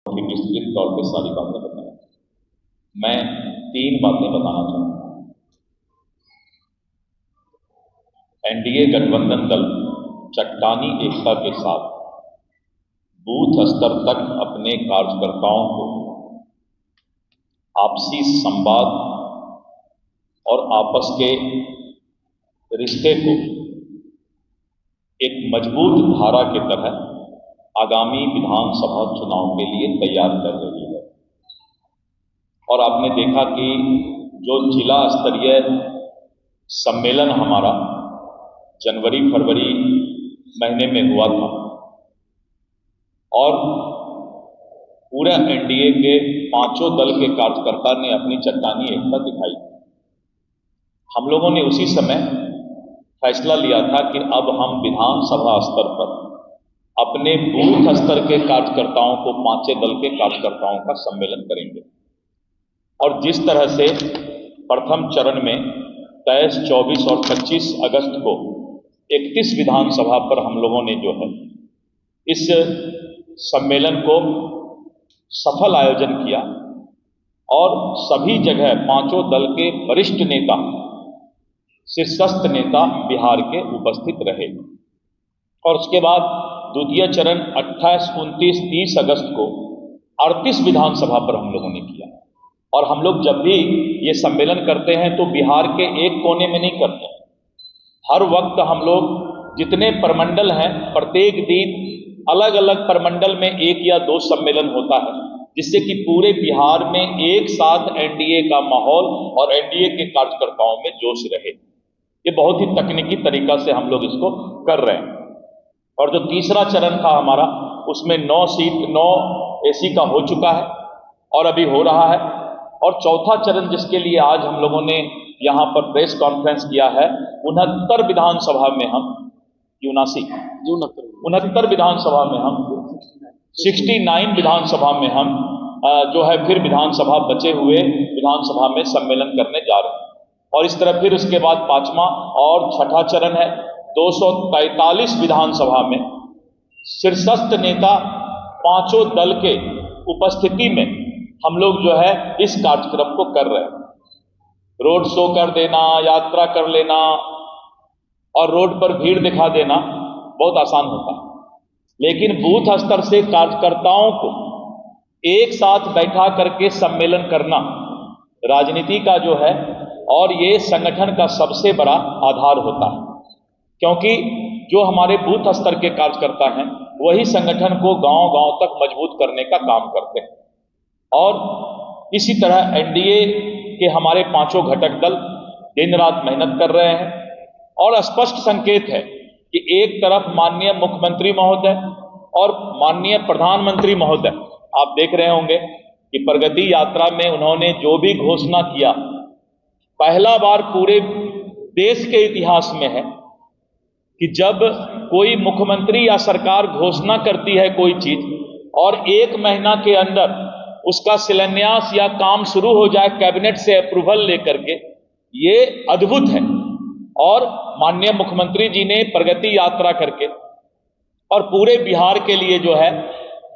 कि विस्तृत तौर पे सारी बातें बताएं। मैं 3 बातें बताना चाहूँगा। एनडीए गठबंधन दल चट्टानी एकता के साथ बूथ स्तर तक अपने कार्यकर्ताओं को आपसी संवाद और आपस के रिश्ते को एक मजबूत धारा की तरह आगामी विधानसभा चुनाव के लिए तैयार कर रही है। और आपने देखा कि जो जिला स्तरीय सम्मेलन हमारा जनवरी फरवरी महीने में हुआ था और पूरा एनडीए के 5 दल के कार्यकर्ता ने अपनी चट्टानी एकता दिखाई। हम लोगों ने उसी समय फैसला लिया था कि अब हम विधानसभा स्तर पर अपने बूथ स्तर के कार्यकर्ताओं को 5 दल के कार्यकर्ताओं का सम्मेलन करेंगे। और जिस तरह से प्रथम चरण में 23, 24 और 25 अगस्त को 31 विधानसभा पर हम लोगों ने जो है इस सम्मेलन को सफल आयोजन किया और सभी जगह 5 दल के वरिष्ठ नेता, शीर्षस्थ नेता बिहार के उपस्थित रहे। और उसके बाद द्वितीय चरण 28, 29, 30 अगस्त को 38 विधानसभा पर हम लोगों ने किया। और हम लोग जब भी ये सम्मेलन करते हैं तो बिहार के एक कोने में नहीं करते। हर वक्त हम लोग जितने प्रमंडल हैं प्रत्येक दिन अलग अलग प्रमंडल में 1 या 2 सम्मेलन होता है, जिससे कि पूरे बिहार में एक साथ एनडीए का माहौल और एनडीए के कार्यकर्ताओं में जोश रहे। ये बहुत ही तकनीकी तरीका से हम लोग इसको कर रहे हैं। और जो तीसरा चरण था हमारा, उसमें 9 सीट 9 एसी का हो चुका है और अभी हो रहा है। और चौथा चरण जिसके लिए आज हम लोगों ने यहाँ पर प्रेस कॉन्फ्रेंस किया है, 69 विधानसभा में हम 69 विधानसभा में हम 69 विधानसभा में हम जो है फिर विधानसभा बचे हुए विधानसभा में सम्मेलन करने जा रहे हैं। और इस तरह फिर उसके बाद 5वां और 6ठा चरण है 243 विधानसभा में शीर्षस्थ नेता 5 दल के उपस्थिति में हम लोग जो है इस कार्यक्रम को कर रहे हैं। रोड शो कर देना, यात्रा कर लेना और रोड पर भीड़ दिखा देना बहुत आसान होता है, लेकिन बूथ स्तर से कार्यकर्ताओं को एक साथ बैठा करके सम्मेलन करना राजनीति का जो है और ये संगठन का सबसे बड़ा आधार होता है। क्योंकि जो हमारे बूथ स्तर के कार्यकर्ता हैं वही संगठन को गांव-गांव तक मजबूत करने का काम करते हैं। और इसी तरह एनडीए के हमारे 5 घटक दल दिन रात मेहनत कर रहे हैं। और स्पष्ट संकेत है कि एक तरफ माननीय मुख्यमंत्री महोदय और माननीय प्रधानमंत्री महोदय, आप देख रहे होंगे कि प्रगति यात्रा में उन्होंने जो भी घोषणा किया, पहला बार पूरे देश के इतिहास में है कि जब कोई मुख्यमंत्री या सरकार घोषणा करती है कोई चीज और 1 महीना के अंदर उसका शिलान्यास या काम शुरू हो जाए कैबिनेट से अप्रूवल लेकर के, ये अद्भुत है। और माननीय मुख्यमंत्री जी ने प्रगति यात्रा करके और पूरे बिहार के लिए जो है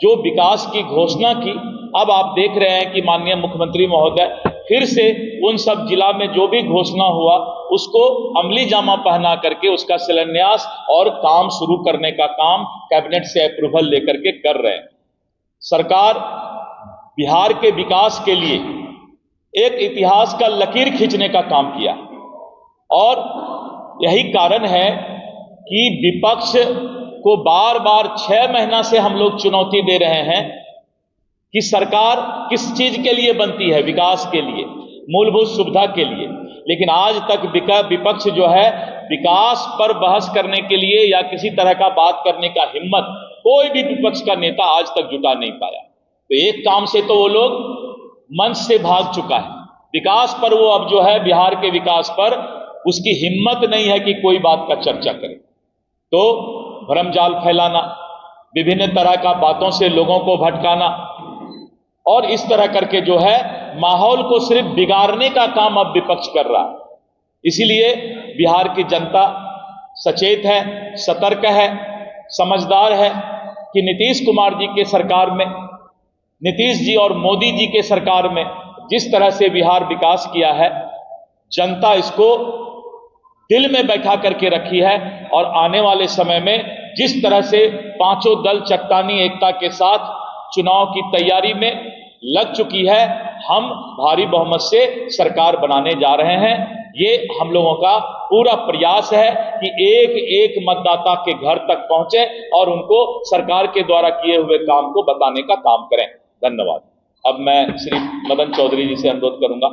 जो विकास की घोषणा की, अब आप देख रहे हैं कि माननीय मुख्यमंत्री महोदय फिर से उन सब जिला में जो भी घोषणा हुआ उसको अमली जामा पहना करके उसका शिलान्यास और काम शुरू करने का काम कैबिनेट से अप्रूवल लेकर के कर रहे हैं। सरकार बिहार के विकास के लिए एक इतिहास का लकीर खींचने का काम किया और यही कारण है कि विपक्ष को बार बार 6 महीना से हम लोग चुनौती दे रहे हैं कि सरकार किस चीज के लिए बनती है, विकास के लिए, मूलभूत सुविधा के लिए। लेकिन आज तक विपक्ष जो है विकास पर बहस करने के लिए या किसी तरह का बात करने का हिम्मत कोई भी विपक्ष का नेता आज तक जुटा नहीं पाया। तो एक काम से तो वो लोग मंच से भाग चुका है, विकास पर वो अब जो है बिहार के विकास पर उसकी हिम्मत नहीं है कि कोई बात का चर्चा करे। तो भ्रमजाल फैलाना, विभिन्न तरह का बातों से लोगों को भटकाना और इस तरह करके जो है माहौल को सिर्फ बिगाड़ने का काम अब विपक्ष कर रहा है। इसीलिए बिहार की जनता सचेत है, सतर्क है, समझदार है कि नीतीश कुमार जी के सरकार में नीतीश जी और मोदी जी के सरकार में जिस तरह से बिहार विकास किया है, जनता इसको दिल में बैठा करके रखी है और आने वाले समय में जिस तरह से पांचों दल चट्टानी एकता के साथ चुनाव की तैयारी में लग चुकी है, हम भारी बहुमत से सरकार बनाने जा रहे हैं। ये हम लोगों का पूरा प्रयास है कि एक एक मतदाता के घर तक पहुंचे और उनको सरकार के द्वारा किए हुए काम को बताने का काम करें। धन्यवाद। अब मैं श्री मदन चौधरी जी से अनुरोध करूंगा।